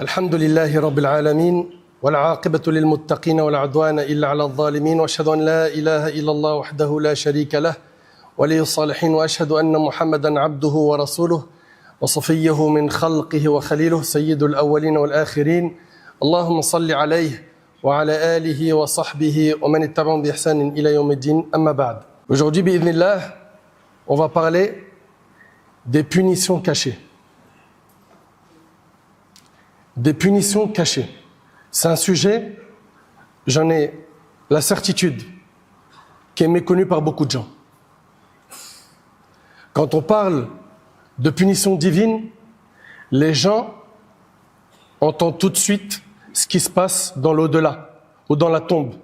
الحمد لله رب العالمين والعاقبة للمتقين ولا عدوان إلا على الظالمين وأشهد أن لا إله إلا الله وحده لا شريك له ولي الصالحين وأشهد أن محمدا عبده ورسوله وصفيه من خلقه وخليله سيد الأولين والآخرين اللهم صل عليه وعلى آله وصحبه ومن اتبعهم بإحسان إلى يوم الدين أما بعد. Aujourd'hui, bi'idhnillah, on va parler des punitions cachées. Des punitions cachées. C'est un sujet, j'en ai la certitude, qui est méconnu par beaucoup de gens. Quand on parle de punition divine, les gens entendent tout de suite ce qui se passe dans l'au-delà, ou dans la tombe,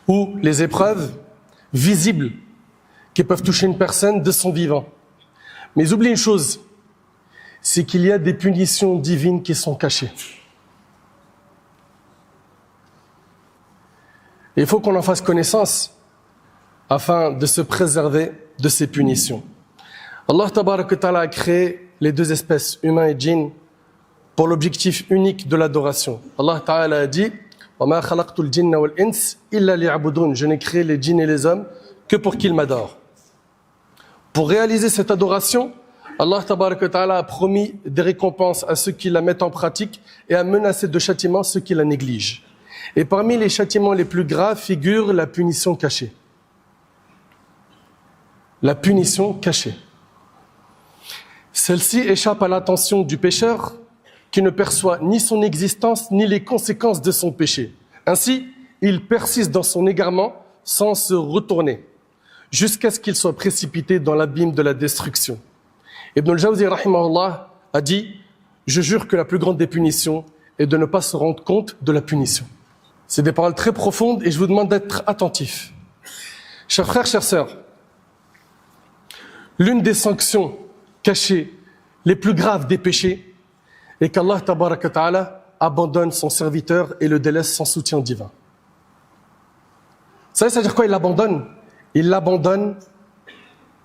ou les épreuves visibles qui peuvent toucher une personne de son vivant. Mais ils oublient une chose, c'est qu'il y a des punitions divines qui sont cachées. Et il faut qu'on en fasse connaissance afin de se préserver de ces punitions. Allah Tabaraka wa Ta'ala a créé les deux espèces, humains et djinns, pour l'objectif unique de l'adoration. Allah Ta'ala a dit « وَمَا خَلَقْتُ الْجِنَّ وَالْإِنسِ إِلَّا لِيَعْبُدُونَ » Je n'ai créé les djinns et les hommes que pour qu'ils m'adorent. Pour réaliser cette adoration, Allah Tabaraka wa Ta'ala a promis des récompenses à ceux qui la mettent en pratique et a menacé de châtiments ceux qui la négligent. Et parmi les châtiments les plus graves figure la punition cachée. La punition cachée. Celle-ci échappe à l'attention du pécheur qui ne perçoit ni son existence ni les conséquences de son péché. Ainsi, il persiste dans son égarement sans se retourner, jusqu'à ce qu'il soit précipité dans l'abîme de la destruction. Ibn al-Jawzi rahimahullah a dit « Je jure que la plus grande des punitions est de ne pas se rendre compte de la punition. » C'est des paroles très profondes et je vous demande d'être attentifs. Chers frères, chères sœurs, l'une des sanctions cachées les plus graves des péchés est qu'Allah Tabaraka wa Ta'ala abandonne son serviteur et le délaisse sans soutien divin. Vous savez, ça veut dire quoi il l'abandonne? Il l'abandonne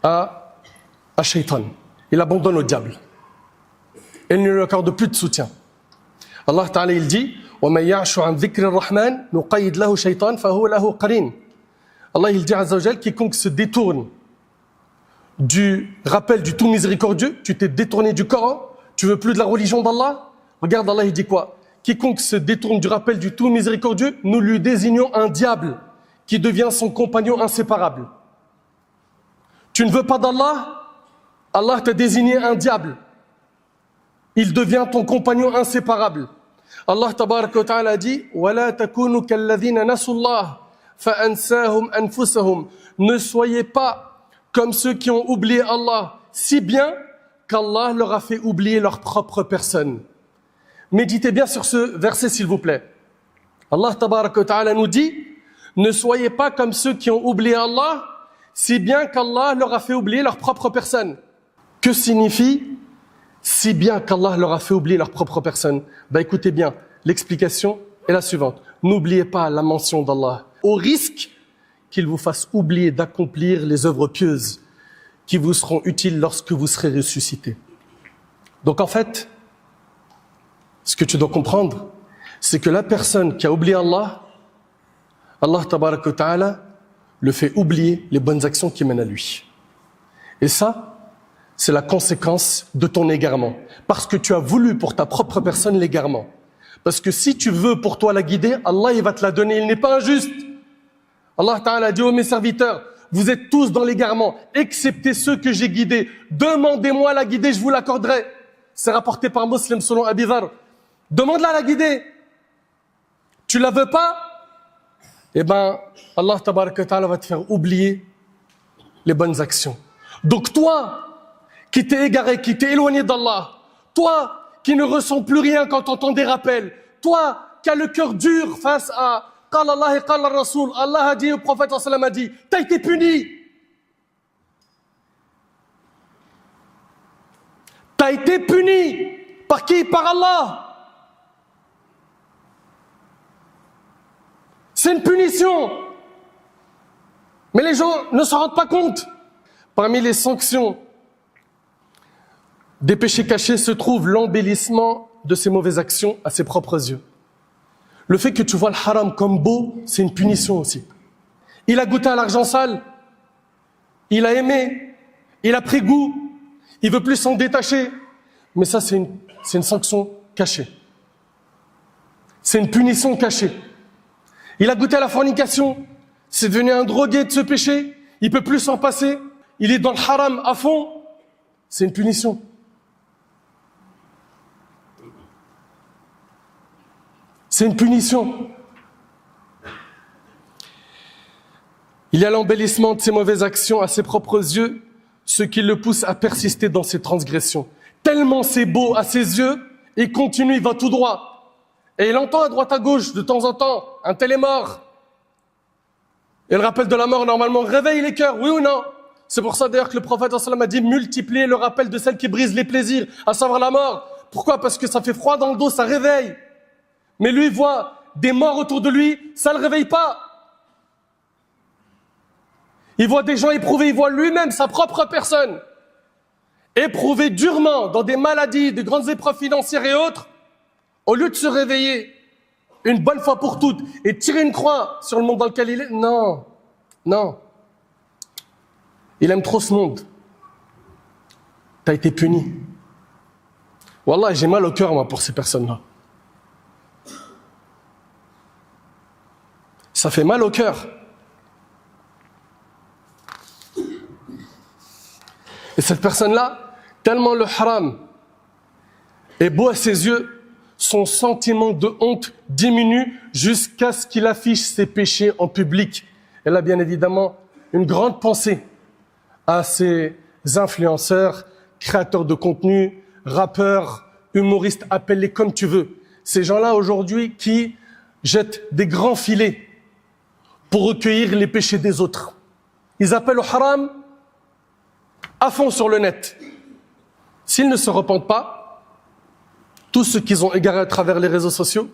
à Shaitan. Il abandonne au diable. Et il ne lui accorde plus de soutien. Allah Ta'ala il dit وَمَنْ يَعْشُ عَنْ ذِكْرِ الرَّحْمَنِ نُقَيِّدْ لَهُ شَيْطَانٍ فَهُوَ لَهُ قَرِينٌ. Allah il dit Azza wa Jal, quiconque se détourne du rappel du tout miséricordieux, tu t'es détourné du Coran, tu veux plus de la religion d'Allah. Regarde, Allah il dit quoi? Quiconque se détourne du rappel du tout miséricordieux, nous lui désignons un diable qui devient son compagnon inséparable. Tu ne veux pas d'Allah? Allah t'a désigné un diable. Il devient ton compagnon inséparable. Allah Tabaraka wa Ta'ala dit وَلَا تَكُونُوا كَالَّذِينَ نَسُوا اللَّهَ فَأَنْسَاهُمْ أَنفُسَهُمْ. Ne soyez pas comme ceux qui ont oublié Allah, si bien qu'Allah leur a fait oublier leur propre personne. Méditez bien sur ce verset s'il vous plaît. Allah Tabaraka wa Ta'ala nous dit ne soyez pas comme ceux qui ont oublié Allah, si bien qu'Allah leur a fait oublier leur propre personne. Que signifie si bien qu'Allah leur a fait oublier leur propre personne? Écoutez bien, l'explication est la suivante. N'oubliez pas la mention d'Allah, au risque qu'il vous fasse oublier d'accomplir les œuvres pieuses qui vous seront utiles lorsque vous serez ressuscité. Donc en fait, ce que tu dois comprendre, c'est que la personne qui a oublié Allah, Allah Tabaraka wa Ta'ala le fait oublier les bonnes actions qui mènent à lui. Et ça, c'est la conséquence de ton égarement. Parce que tu as voulu pour ta propre personne l'égarement. Parce que si tu veux pour toi la guider, Allah il va te la donner, il n'est pas injuste. Allah Ta'ala dit, ô mes serviteurs, vous êtes tous dans l'égarement, excepté ceux que j'ai guidés. Demandez-moi la guider, je vous l'accorderai. C'est rapporté par Muslim selon Abi Dharr. Demande-la la guider. Tu la veux pas? Eh ben, Allah Tabaraka wa Ta'ala va te faire oublier les bonnes actions. Donc toi, qui t'es égaré, qui t'es éloigné d'Allah, toi qui ne ressens plus rien quand tu entends des rappels, toi qui as le cœur dur face à Qal Allah et Qal Rasoul, Allah a dit, le prophète sallam a dit, t'as été puni. T'as été puni. Par qui? Par Allah. C'est une punition. Mais les gens ne s'en rendent pas compte. Parmi les sanctions des péchés cachés se trouve l'embellissement de ses mauvaises actions à ses propres yeux. Le fait que tu vois le haram comme beau, c'est une punition aussi. Il a goûté à l'argent sale, il a aimé, il a pris goût, il veut plus s'en détacher. Mais ça, c'est une sanction cachée. C'est une punition cachée. Il a goûté à la fornication, c'est devenu un drogué de ce péché, il peut plus s'en passer, il est dans le haram à fond, c'est une punition. C'est une punition. Il y a l'embellissement de ses mauvaises actions à ses propres yeux, ce qui le pousse à persister dans ses transgressions. Tellement c'est beau à ses yeux, il continue, il va tout droit. Et il entend à droite à gauche, de temps en temps, un tel est mort. Et le rappel de la mort, normalement, réveille les cœurs, oui ou non? C'est pour ça d'ailleurs que le prophète a dit multiplier le rappel de celle qui brise les plaisirs, à savoir la mort. Pourquoi? Parce que ça fait froid dans le dos, ça réveille. Mais lui, il voit des morts autour de lui, ça ne le réveille pas. Il voit des gens éprouvés, il voit lui-même, sa propre personne, éprouvé durement dans des maladies, de grandes épreuves financières et autres. Au lieu de se réveiller une bonne fois pour toutes et tirer une croix sur le monde dans lequel il est, non, non. Il aime trop ce monde. T'as été puni. Wallah, j'ai mal au cœur, moi, pour ces personnes-là. Ça fait mal au cœur. Et cette personne-là, tellement le haram est beau à ses yeux, son sentiment de honte diminue jusqu'à ce qu'il affiche ses péchés en public. Elle a bien évidemment une grande pensée à ces influenceurs, créateurs de contenu, rappeurs, humoristes, appelle-les comme tu veux. Ces gens-là aujourd'hui qui jettent des grands filets pour recueillir les péchés des autres. Ils appellent au haram à fond sur le net. S'ils ne se repentent pas, tout ce qu'ils ont égaré à travers les réseaux sociaux,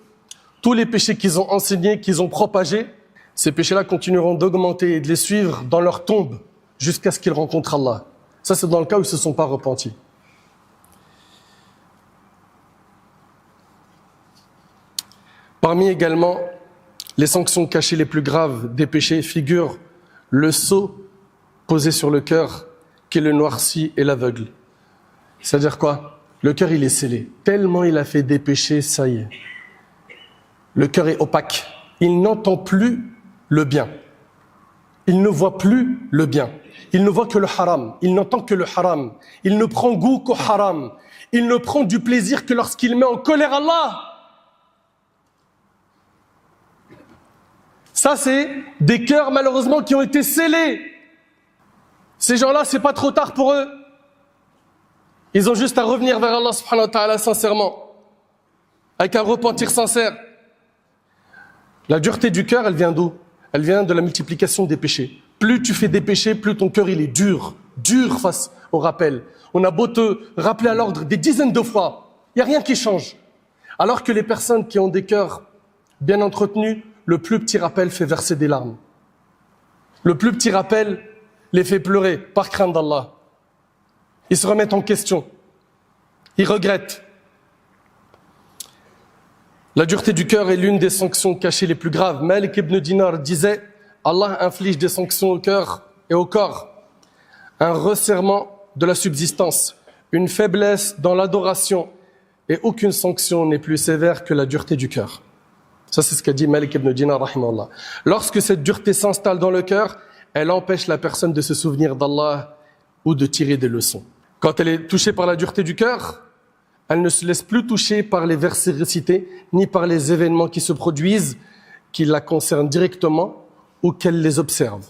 tous les péchés qu'ils ont enseignés, qu'ils ont propagés, ces péchés-là continueront d'augmenter et de les suivre dans leur tombe jusqu'à ce qu'ils rencontrent Allah. Ça, c'est dans le cas où ils ne se sont pas repentis. Parmi également les sanctions cachées les plus graves des péchés figurent le sceau posé sur le cœur qui le noircit et l'aveugle. C'est-à-dire quoi? Le cœur, il est scellé. Tellement il a fait des péchés, ça y est. Le cœur est opaque. Il n'entend plus le bien. Il ne voit plus le bien. Il ne voit que le haram. Il n'entend que le haram. Il ne prend goût qu'au haram. Il ne prend du plaisir que lorsqu'il met en colère Allah. Ça, c'est des cœurs, malheureusement, qui ont été scellés. Ces gens-là, c'est pas trop tard pour eux. Ils ont juste à revenir vers Allah subhanahu wa ta'ala sincèrement, avec un repentir sincère. La dureté du cœur, elle vient d'où? Elle vient de la multiplication des péchés. Plus tu fais des péchés, plus ton cœur il est dur face au rappel. On a beau te rappeler à l'ordre des dizaines de fois, il n'y a rien qui change. Alors que les personnes qui ont des cœurs bien entretenus, le plus petit rappel fait verser des larmes. Le plus petit rappel les fait pleurer par crainte d'Allah. Ils se remettent en question. Ils regrettent. La dureté du cœur est l'une des sanctions cachées les plus graves. Malik ibn Dinar disait, Allah inflige des sanctions au cœur et au corps. Un resserrement de la subsistance, une faiblesse dans l'adoration et aucune sanction n'est plus sévère que la dureté du cœur. Ça, c'est ce qu'a dit Malik ibn Dinar, rahimahullah. Lorsque cette dureté s'installe dans le cœur, elle empêche la personne de se souvenir d'Allah ou de tirer des leçons. Quand elle est touchée par la dureté du cœur, elle ne se laisse plus toucher par les versets récités, ni par les événements qui se produisent, qui la concernent directement ou qu'elle les observe.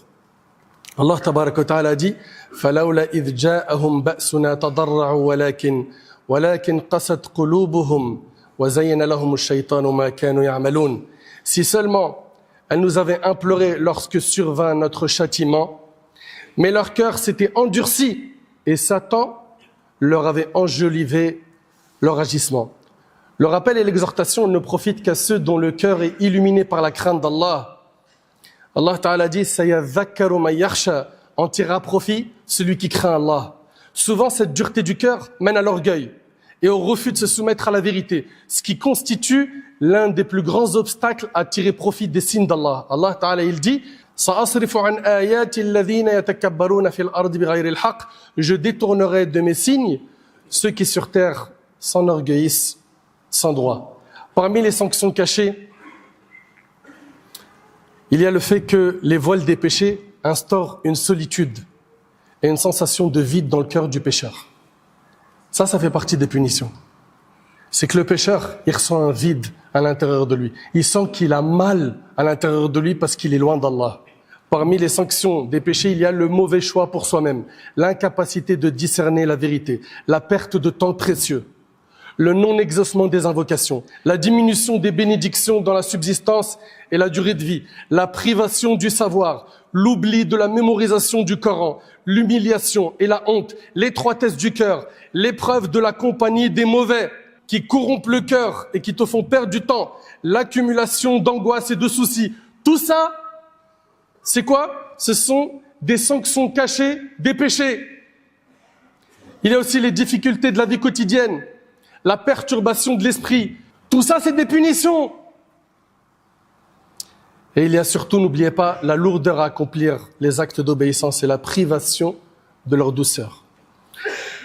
Allah tabaraka wa ta'ala dit فَلَوْلَا إِذْ جَاءَهُمْ بَأْسُنَا تَضَرَّعُوا وَلَكِنْ قَسَتْ قُلُوبُهُمْ وَزَيَّنَ لَهُمُ الشَّيْطَانُ مَا كَانُوا يَعْمَلُونَ. Si seulement elle nous avait imploré lorsque survint notre châtiment, mais leur cœur s'était endurci et Satan leur avait enjolivé leur agissement. Le rappel et l'exhortation ne profitent qu'à ceux dont le cœur est illuminé par la crainte d'Allah. Allah Ta'ala dit « Sayadhakkaru man yakhsha » en tirera profit celui qui craint Allah. Souvent, cette dureté du cœur mène à l'orgueil. et au refus de se soumettre à la vérité, ce qui constitue l'un des plus grands obstacles à tirer profit des signes d'Allah. Allah Ta'ala, il dit « Je détournerai de mes signes ceux qui sur terre s'enorgueillissent sans droit. » Parmi les sanctions cachées, il y a le fait que les voiles des péchés instaurent une solitude et une sensation de vide dans le cœur du pécheur. Ça fait partie des punitions. C'est que le pécheur, il ressent un vide à l'intérieur de lui. Il sent qu'il a mal à l'intérieur de lui parce qu'il est loin d'Allah. Parmi les sanctions des péchés, il y a le mauvais choix pour soi-même, l'incapacité de discerner la vérité, la perte de temps précieux, le non-exaucement des invocations, la diminution des bénédictions dans la subsistance et la durée de vie, la privation du savoir, l'oubli de la mémorisation du Coran, l'humiliation et la honte, l'étroitesse du cœur, l'épreuve de la compagnie des mauvais qui corrompent le cœur et qui te font perdre du temps, l'accumulation d'angoisse et de soucis. Tout ça, c'est quoi? Ce sont des sanctions cachées des péchés. Il y a aussi les difficultés de la vie quotidienne, la perturbation de l'esprit. Tout ça, c'est des punitions. Et il y a surtout, n'oubliez pas, la lourdeur à accomplir les actes d'obéissance et la privation de leur douceur.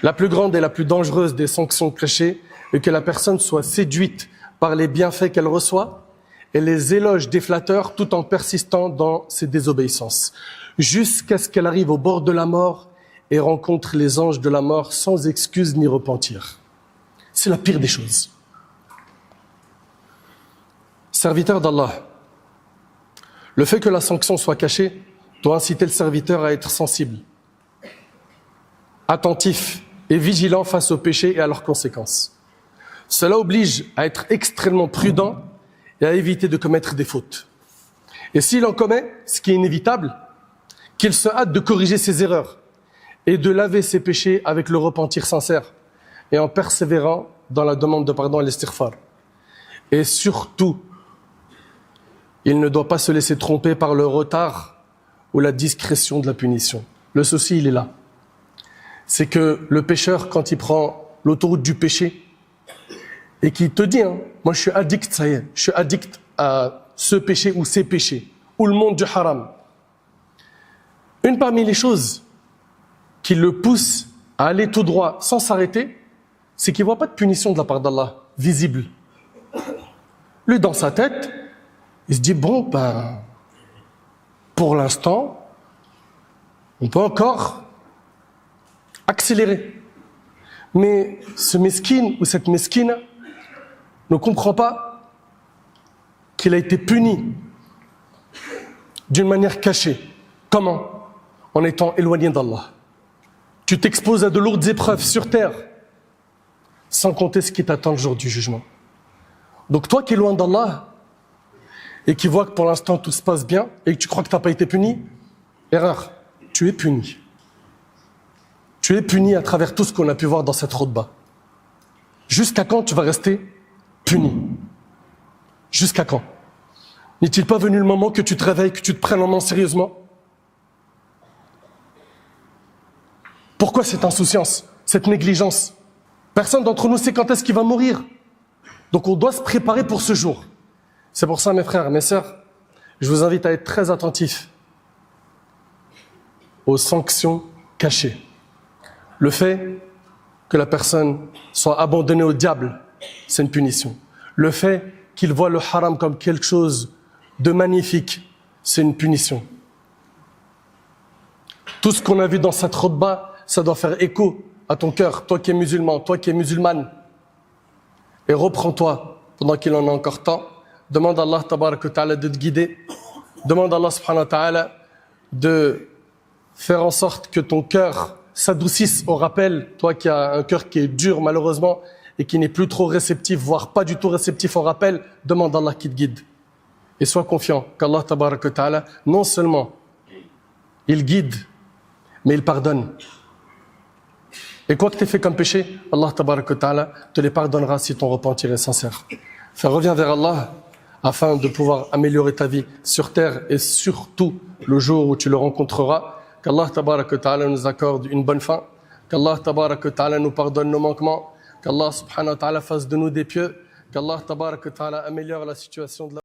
La plus grande et la plus dangereuse des sanctions cachées est que la personne soit séduite par les bienfaits qu'elle reçoit et les éloges des flatteurs tout en persistant dans ses désobéissances, jusqu'à ce qu'elle arrive au bord de la mort et rencontre les anges de la mort sans excuse ni repentir. C'est la pire des choses. Serviteur d'Allah, le fait que la sanction soit cachée doit inciter le serviteur à être sensible, attentif et vigilant face aux péchés et à leurs conséquences. Cela oblige à être extrêmement prudent et à éviter de commettre des fautes. Et s'il en commet, ce qui est inévitable, qu'il se hâte de corriger ses erreurs et de laver ses péchés avec le repentir sincère et en persévérant dans la demande de pardon et l'istighfar. Et surtout, il ne doit pas se laisser tromper par le retard ou la discrétion de la punition. Le souci, il est là. C'est que le pécheur, quand il prend l'autoroute du péché et qu'il te dit, moi je suis addict, ça y est, je suis addict à ce péché ou ces péchés, ou le monde du haram. Une parmi les choses qui le poussent à aller tout droit sans s'arrêter, c'est qu'il ne voit pas de punition de la part d'Allah, visible. Lui, dans sa tête, il se dit, bon, pour l'instant, on peut encore accélérer. Mais ce mesquine ou cette mesquine ne comprend pas qu'il a été puni d'une manière cachée. Comment? En étant éloigné d'Allah. Tu t'exposes à de lourdes épreuves sur terre, sans compter ce qui t'attend le jour du jugement. Donc toi qui es loin d'Allah, et qui vois que pour l'instant tout se passe bien, et que tu crois que tu n'as pas été puni, erreur, tu es puni. Tu es puni à travers tout ce qu'on a pu voir dans cette route-bas. Jusqu'à quand tu vas rester puni? Jusqu'à quand? N'est-il pas venu le moment que tu te réveilles, que tu te prennes en main sérieusement? Pourquoi cette insouciance, cette négligence? Personne d'entre nous sait quand est-ce qu'il va mourir. Donc on doit se préparer pour ce jour. C'est pour ça, mes frères, mes sœurs, je vous invite à être très attentifs aux sanctions cachées. Le fait que la personne soit abandonnée au diable, c'est une punition. Le fait qu'il voit le haram comme quelque chose de magnifique, c'est une punition. Tout ce qu'on a vu dans cette route-bas, ça doit faire écho à ton cœur, toi qui es musulman, toi qui es musulmane. Et reprends-toi pendant qu'il en a encore temps. Demande à Allah tabaraka wa ta'ala de te guider. Demande à Allah subhanahu wa ta'ala de faire en sorte que ton cœur s'adoucisse au rappel. Toi qui as un cœur qui est dur malheureusement et qui n'est plus trop réceptif, voire pas du tout réceptif au rappel, demande à Allah qui te guide. Et sois confiant qu'Allah tabaraka wa ta'ala, non seulement il guide, mais il pardonne. Et quoi que tu aies fait comme péché, Allah tabaraka wa ta'ala te les pardonnera si ton repentir est sincère. Enfin, reviens vers Allah afin de pouvoir améliorer ta vie sur terre et surtout le jour où tu le rencontreras. Qu'Allah tabaraka wa ta'ala nous accorde une bonne fin. Qu'Allah tabaraka wa ta'ala nous pardonne nos manquements. Qu'Allah subhanahu wa ta'ala fasse de nous des pieux. Qu'Allah tabarak wa ta'ala améliore la situation de la